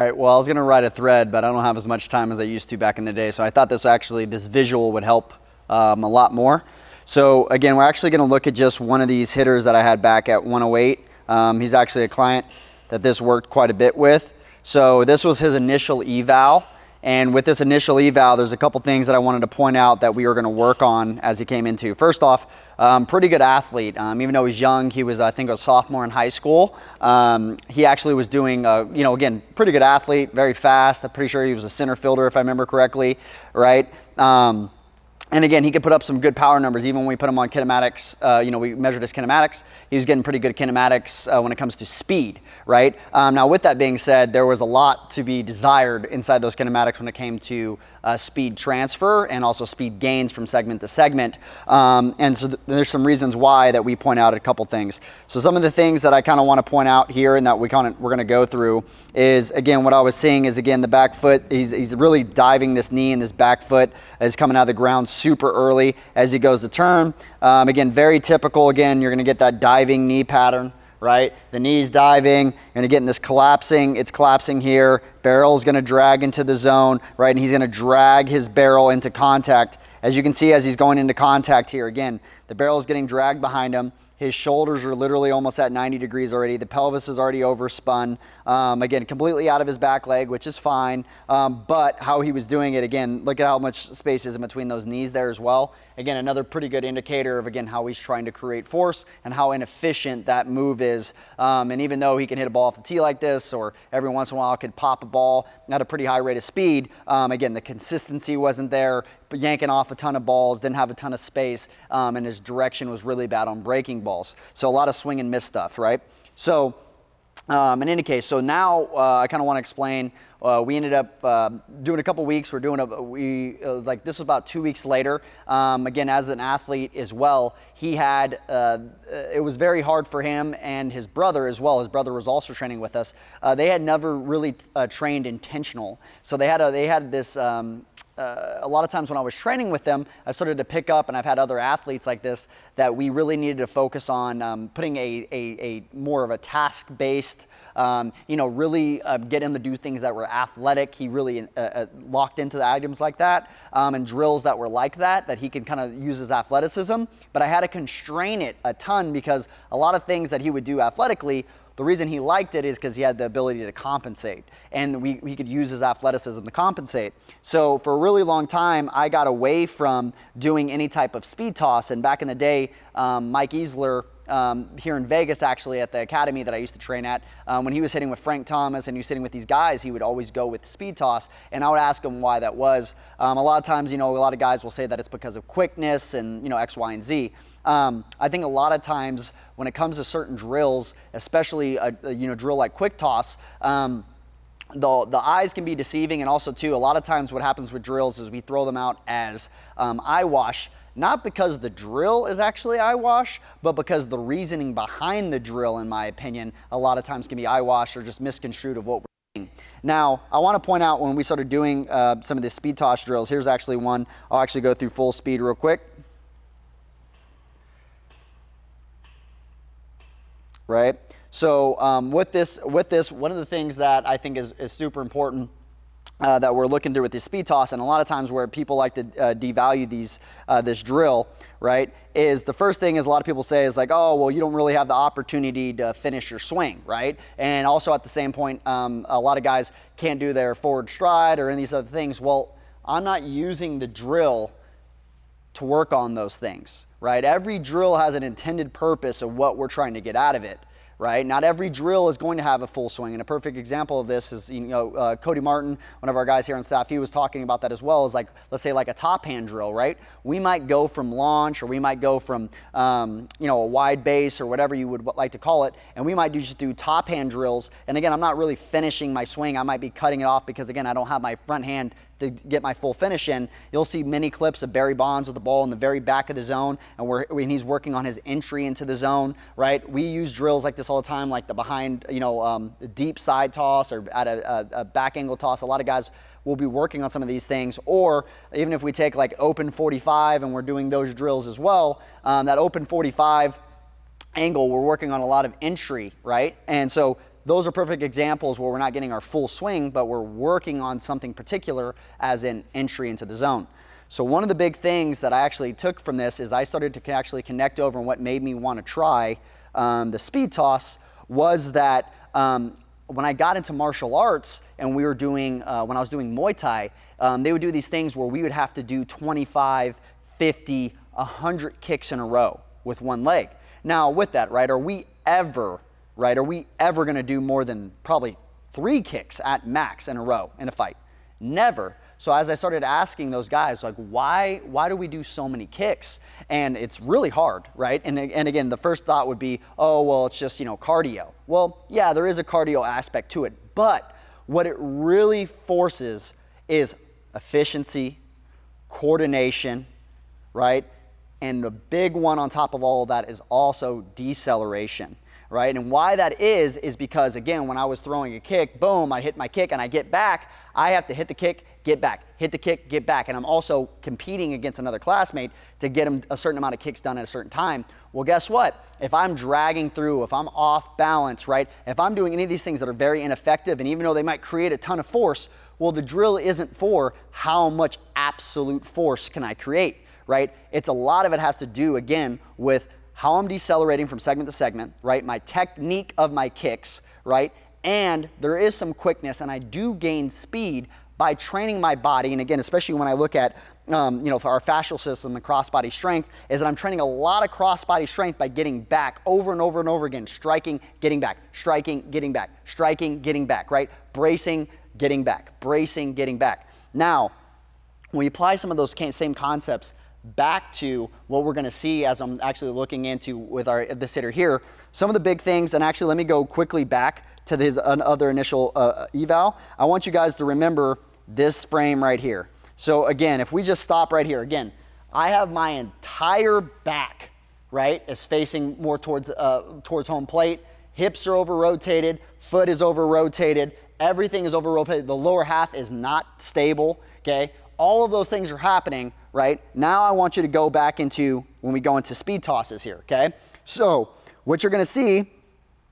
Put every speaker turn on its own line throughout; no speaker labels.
right, well, I was gonna write a thread, but I don't have as much time as I used to back in the day. So I thought this visual would help a lot more. So again, we're actually gonna look at just one of these hitters that I had back at 108. He's actually a client that this worked quite a bit with. So this was his initial eval. And with this initial eval, there's a couple things that I wanted to point out that we were gonna work on as he came into. First off, pretty good athlete. Even though he's young, he was, I think, a sophomore in high school. He actually was doing, again, pretty good athlete, very fast. I'm pretty sure he was a center fielder, if I remember correctly, right? And again, he could put up some good power numbers. Even when we put him on kinematics, we measured his kinematics. He was getting pretty good kinematics when it comes to speed, right? Now, with that being said, there was a lot to be desired inside those kinematics when it came to speed transfer and also speed gains from segment to segment. And so there's some reasons why that we point out a couple things. So some of the things that I kind of want to point out here and that we're going to go through is, again, what I was seeing is, again, the back foot. He's really diving this knee, and this back foot is coming out of the ground super early as he goes to turn. Again, very typical. Again, you're going to get that diving knee pattern, right? The knee's diving, you're going to get in this collapsing. It's collapsing here. Barrel's going to drag into the zone, right? And he's going to drag his barrel into contact. As you can see, as he's going into contact here, again, the barrel is getting dragged behind him. His shoulders are literally almost at 90 degrees already. The pelvis is already overspun. Again, completely out of his back leg, which is fine. But how he was doing it, again, look at how much space is in between those knees there as well. Again, another pretty good indicator of, again, how he's trying to create force and how inefficient that move is. And even though he can hit a ball off the tee like this, or every once in a while could pop a ball at a pretty high rate of speed, again, the consistency wasn't there. But yanking off a ton of balls, didn't have a ton of space, and his direction was really bad on breaking balls. So a lot of swing and miss stuff, right? So in any case, so now I kind of want to explain. We ended up doing a couple weeks. We're doing like this was about 2 weeks later. Again, as an athlete as well, he had it was very hard for him and his brother as well. His brother was also training with us. They had never really trained intentional, so they had this. A lot of times when I was training with them, I started to pick up, and I've had other athletes like this, that we really needed to focus on putting a more of a task-based, really get him to do things that were athletic. He really locked into the items like that, and drills that were like that he could kind of use his athleticism. But I had to constrain it a ton because a lot of things that he would do athletically, the reason he liked it is because he had the ability to compensate, and he could use his athleticism to compensate. So for a really long time, I got away from doing any type of speed toss. And back in the day, Mike Easler, here in Vegas, actually at the academy that I used to train at, when he was hitting with Frank Thomas and he was hitting with these guys, he would always go with speed toss, and I would ask him why that was. A lot of times, a lot of guys will say that it's because of quickness and X, Y, and Z. I think a lot of times when it comes to certain drills, especially a drill like Quicktoss, the eyes can be deceiving, and also too, a lot of times what happens with drills is we throw them out as eyewash. Not because the drill is actually eyewash, but because the reasoning behind the drill, in my opinion, a lot of times can be eyewash or just misconstrued of what we're doing. Now, I want to point out when we started doing some of the speed toss drills, here's actually one. I'll actually go through full speed real quick. Right? So with this, one of the things that I think is super important that we're looking through with this speed toss, and a lot of times where people like to devalue this drill, right, is the first thing is a lot of people say is like, oh, well, you don't really have the opportunity to finish your swing, right? And also at the same point, a lot of guys can't do their forward stride or any of these other things. Well, I'm not using the drill to work on those things, right? Every drill has an intended purpose of what we're trying to get out of it, right? Not every drill is going to have a full swing. And a perfect example of this is, Cody Martin, one of our guys here on staff, he was talking about that as well, is like, let's say like a top hand drill, right? We might go from launch, or we might go from, a wide base or whatever you would like to call it. And we might just do top hand drills. And again, I'm not really finishing my swing. I might be cutting it off because again, I don't have my front hand to get my full finish in. You'll see many clips of Barry Bonds with the ball in the very back of the zone, and when he's working on his entry into the zone, right? We use drills like this all the time, like the behind, deep side toss or at a back angle toss. A lot of guys will be working on some of these things, or even if we take like open 45 and we're doing those drills as well, that open 45 angle, we're working on a lot of entry, right? And so those are perfect examples where we're not getting our full swing, but we're working on something particular as an entry into the zone. So one of the big things that I actually took from this is I started to actually connect over, and what made me want to try the speed toss was that when I got into martial arts and we were doing, when I was doing Muay Thai, they would do these things where we would have to do 25, 50, 100 kicks in a row with one leg. Now with that, right, are we ever going to do more than probably 3 kicks at max in a row in a fight? Never. So as I started asking those guys, like, why do we do so many kicks? And it's really hard, right? And again, the first thought would be, oh, well, it's just, cardio. Well, yeah, there is a cardio aspect to it, but what it really forces is efficiency, coordination, right? And the big one on top of all of that is also deceleration, right? And why that is because, again, when I was throwing a kick, boom, I hit my kick and I get back, I have to hit the kick, get back, hit the kick, get back. And I'm also competing against another classmate to get him a certain amount of kicks done at a certain time. Well, guess what? If I'm dragging through, if I'm off balance, right? If I'm doing any of these things that are very ineffective, and even though they might create a ton of force, well, the drill isn't for how much absolute force can I create, right? It's a lot of it has to do, again, with how I'm decelerating from segment to segment, right? My technique of my kicks, right? And there is some quickness, and I do gain speed by training my body. And again, especially when I look at, for our fascial system and cross-body strength, is that I'm training a lot of cross-body strength by getting back over and over and over again, striking, getting back, striking, getting back, striking, getting back, right? Bracing, getting back, bracing, getting back. Now, when we apply some of those same concepts back to what we're going to see as I'm actually looking into with this hitter here, some of the big things, and actually let me go quickly back to his other initial eval. I want you guys to remember this frame right here. So again, if we just stop right here, again, I have my entire back, right, is facing more towards home plate. Hips are over rotated, foot is over rotated, everything is over rotated. The lower half is not stable, okay? All of those things are happening, right? Now I want you to go back into when we go into speed tosses here, okay? So what you're gonna see,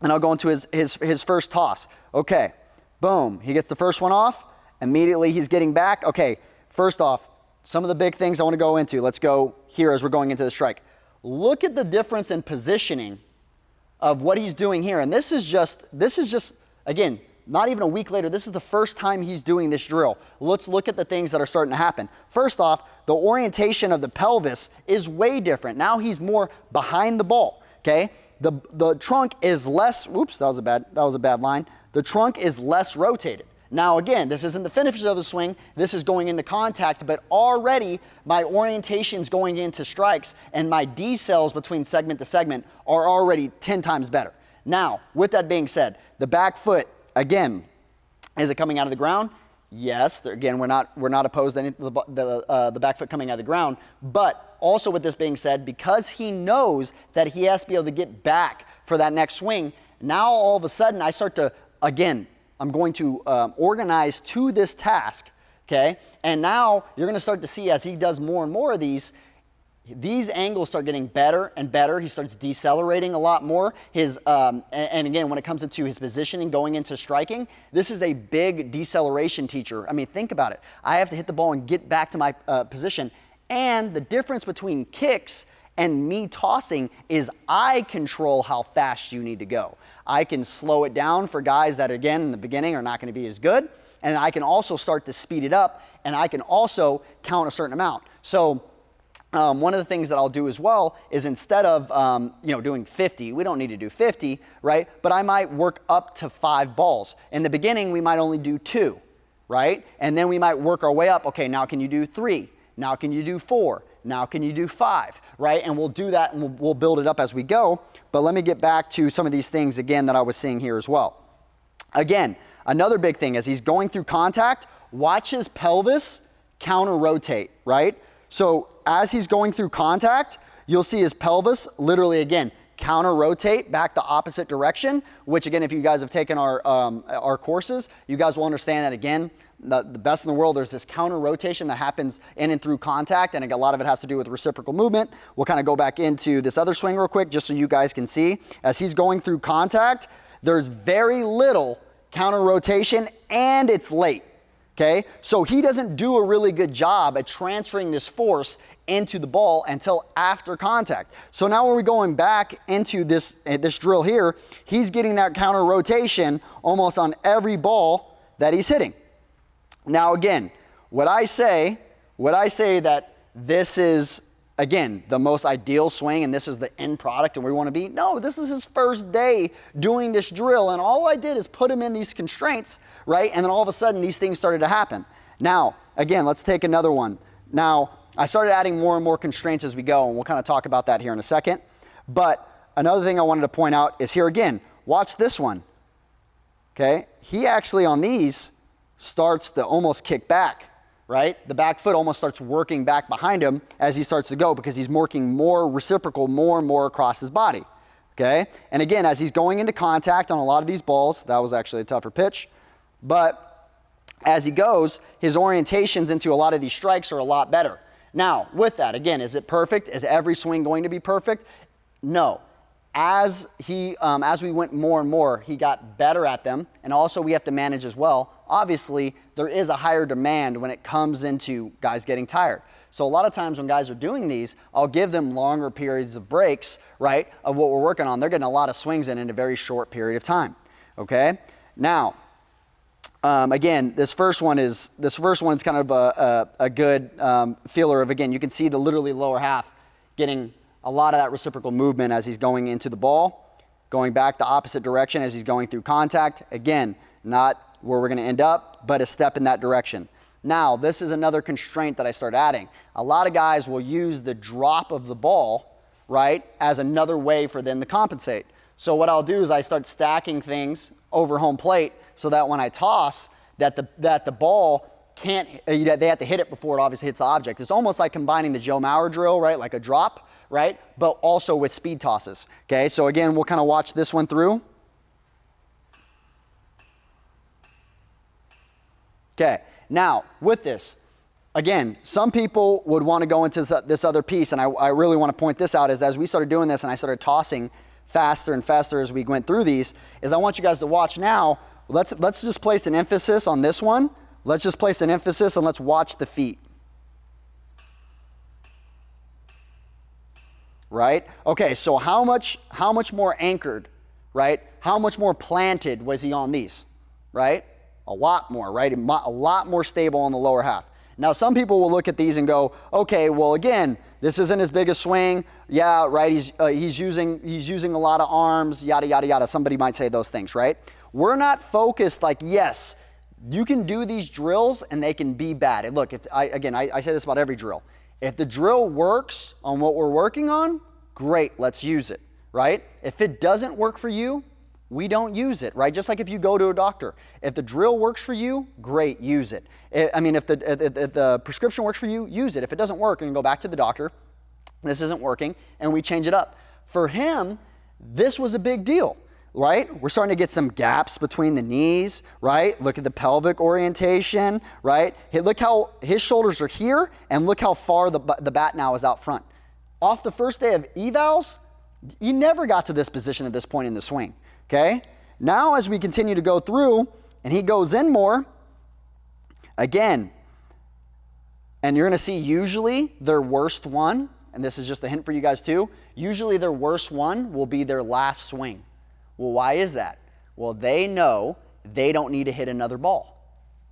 and I'll go into his first toss. Okay, boom, he gets the first one off. Immediately he's getting back. Okay, first off, some of the big things I wanna go into. Let's go here as we're going into the strike. Look at the difference in positioning of what he's doing here. And this is just, again, not even a week later, this is the first time he's doing this drill. Let's look at the things that are starting to happen. First off, the orientation of the pelvis is way different. Now he's more behind the ball, okay? The trunk is less, whoops, that was a bad line. The trunk is less rotated. Now again, this isn't the finish of the swing, this is going into contact, but already my orientation's going into strikes and my decels between segment to segment are already 10 times better. Now, with that being said, the back foot, again, is it coming out of the ground? Yes, again, we're not opposed to the back foot coming out of the ground, but also with this being said, because he knows that he has to be able to get back for that next swing, now all of a sudden I start to, again, I'm going to organize to this task, okay? And now you're gonna start to see as he does more and more of these angles start getting better and better. He starts decelerating a lot more. And again, when it comes into his positioning going into striking, this is a big deceleration teacher. I mean, think about it. I have to hit the ball and get back to my position. And the difference between kicks and me tossing is I control how fast you need to go. I can slow it down for guys that, again, in the beginning are not going to be as good. And I can also start to speed it up, and I can also count a certain amount. So one of the things that I'll do as well is instead of doing 50, we don't need to do 50, right? But I might work up to 5 balls. In the beginning, we might only do 2, right? And then we might work our way up. Okay, now can you do 3? Now can you do 4? Now can you do 5, right? And we'll do that and we'll build it up as we go. But let me get back to some of these things again that I was seeing here as well. Again, another big thing as he's going through contact, watch his pelvis counter rotate, right? So as he's going through contact, you'll see his pelvis literally, again, counter rotate back the opposite direction, which again, if you guys have taken our courses, you guys will understand that again, the best in the world, there's this counter rotation that happens in and through contact, and a lot of it has to do with reciprocal movement. We'll kind of go back into this other swing real quick just so you guys can see. As he's going through contact, There's very little counter rotation and it's late. Okay, so he doesn't do a really good job at transferring this force into the ball until after contact. So now when we're going back into this drill here, he's getting that counter rotation almost on every ball that he's hitting. Now again, would I say that this is, again, the most ideal swing and this is the end product and where we want to be? No, this is his first day doing this drill, and all I did is put him in these constraints, right? And then all of a sudden these things started to happen. Now, again, let's take another one. Now, I started adding more and more constraints as we go, and we'll kind of talk about that here in a second. But another thing I wanted to point out is here again, watch this one. Okay, he actually on these starts to almost kick back. Right? The back foot almost starts working back behind him as he starts to go because he's working more reciprocal, more and more across his body. Okay? And again, as he's going into contact on a lot of these balls, that was actually a tougher pitch, but as he goes, his orientations into a lot of these strikes are a lot better. Now, with that, again, is it perfect? Is every swing going to be perfect? No. As we went more and more, he got better at them, and also we have to manage as well. Obviously, there is a higher demand when it comes into guys getting tired. So a lot of times when guys are doing these, I'll give them longer periods of breaks, right, of what we're working on. They're getting a lot of swings in a very short period of time, okay? Now, again, this first one is kind of a good feeler of, again, you can see the literally lower half getting a lot of that reciprocal movement as he's going into the ball, going back the opposite direction as he's going through contact. Again, not where we're going to end up, but a step in that direction. Now, this is another constraint that I start adding. A lot of guys will use the drop of the ball, right, as another way for them to compensate. So what I'll do is I start stacking things over home plate so that when I toss, that the ball can't, they have to hit it before it obviously hits the object. It's almost like combining the Joe Mauer drill, right, like a drop, right, but also with speed tosses. Okay, so again, we'll kind of watch this one through. Okay, now with this, again, some people would want to go into this other piece, and I really want to point this out, is as we started doing this and I started tossing faster and faster as we went through these, is I want you guys to watch now. Let's just place an emphasis on this one. Let's just place an emphasis and let's watch the feet. Right? Okay, so how much more anchored, right? How much more planted was he on these, right? A lot more, right? A lot more stable on the lower half. Now, some people will look at these and go, okay, well, again, this isn't his biggest swing. Yeah, right, he's using a lot of arms, yada, yada, yada. Somebody might say those things, right? We're not focused like, yes, you can do these drills and they can be bad. And look, I say this about every drill. If the drill works on what we're working on, great, let's use it, right? If it doesn't work for you, we don't use it, right? Just like if you go to a doctor. If the drill works for you, great, use it. I mean, if the prescription works for you, use it. If it doesn't work, and you go back to the doctor, this isn't working, and we change it up. For him, this was a big deal, right? We're starting to get some gaps between the knees, right? Look at the pelvic orientation, right? Hey, look how his shoulders are here, and look how far the bat now is out front. Off the first day of evals, he never got to this position at this point in the swing, okay? Now as we continue to go through, and he goes in more, again, and you're gonna see usually their worst one, and this is just a hint for you guys too, usually their worst one will be their last swing. Well, why is that? Well, they know they don't need to hit another ball.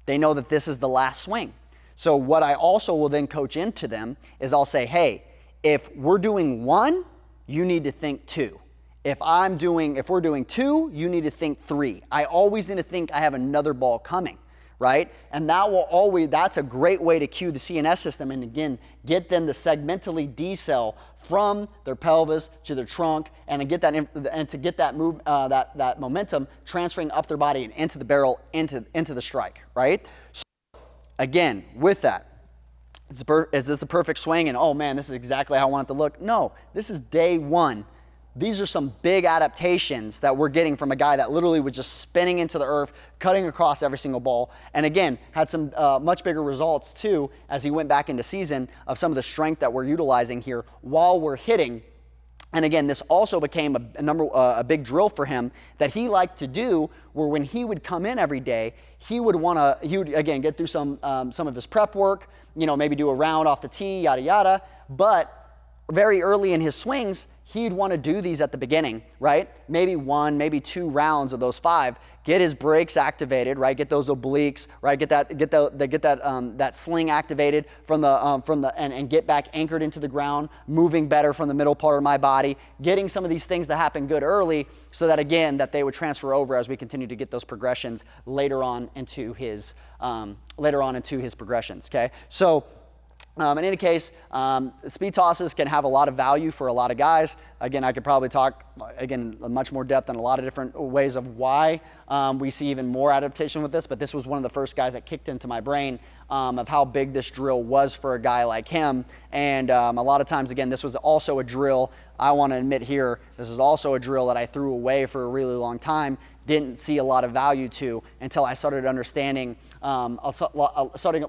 They know that this is the last swing. So what I also will then coach into them is I'll say, hey, if we're doing one, you need to think two. If we're doing two, you need to think three. I always need to think I have another ball coming, right? And that's a great way to cue the CNS system and again, get them to segmentally decel from their pelvis to their trunk and to get that momentum transferring up their body and into the barrel, into the strike, right? So again, with that, is this the perfect swing and oh man, this is exactly how I want it to look? No, this is day one. These are some big adaptations that we're getting from a guy that literally was just spinning into the earth, cutting across every single ball, and again, had some much bigger results too as he went back into season of some of the strength that we're utilizing here while we're hitting And again, this also became a big drill for him that he liked to do, where when he would come in every day, he would again get through some of his prep work, maybe do a round off the tee, yada yada. But very early in his swings, he'd want to do these at the beginning, right? Maybe 1, maybe 2 rounds of those 5. Get his brakes activated, right? Get those obliques, right? Get that sling activated and get back anchored into the ground, moving better from the middle part of my body, getting some of these things to happen good early, so that again that they would transfer over as we continue to get those progressions later on into his progressions. Okay, so. In any case, speed tosses can have a lot of value for a lot of guys. Again, I could probably talk, again, much more depth in a lot of different ways of why we see even more adaptation with this, but this was one of the first guys that kicked into my brain of how big this drill was for a guy like him. And a lot of times, again, this was also a drill, I want to admit here, this is also a drill that I threw away for a really long time, didn't see a lot of value to until I started understanding, started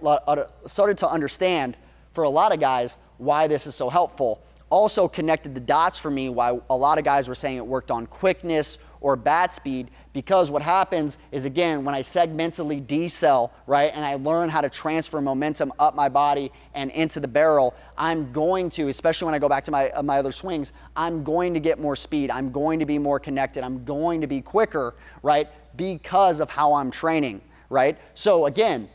to understand for a lot of guys why this is so helpful. Also connected the dots for me why a lot of guys were saying it worked on quickness or bat speed, because what happens is, again, when I segmentally decel, right, and I learn how to transfer momentum up my body and into the barrel, I'm going to, especially when I go back to my other swings, I'm going to get more speed, I'm going to be more connected, I'm going to be quicker, right, because of how I'm training, right? So again,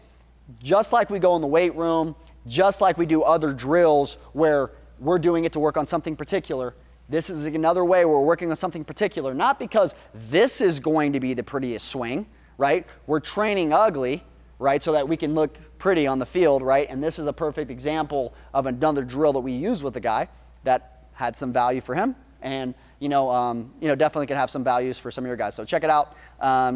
just like we go in the weight room, just like we do other drills where we're doing it to work on something particular, this is another way where we're working on something particular, not because this is going to be the prettiest swing, right? We're training ugly, right, so that we can look pretty on the field, right? And this is a perfect example of another drill that we use with a guy that had some value for him, and definitely can have some values for some of your guys. So check it out,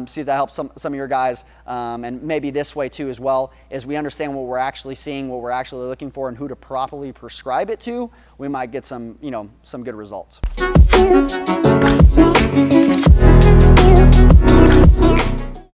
see if that helps some of your guys, and maybe this way too as well, as we understand what we're actually seeing, what we're actually looking for, and who to properly prescribe it to, we might get some good results.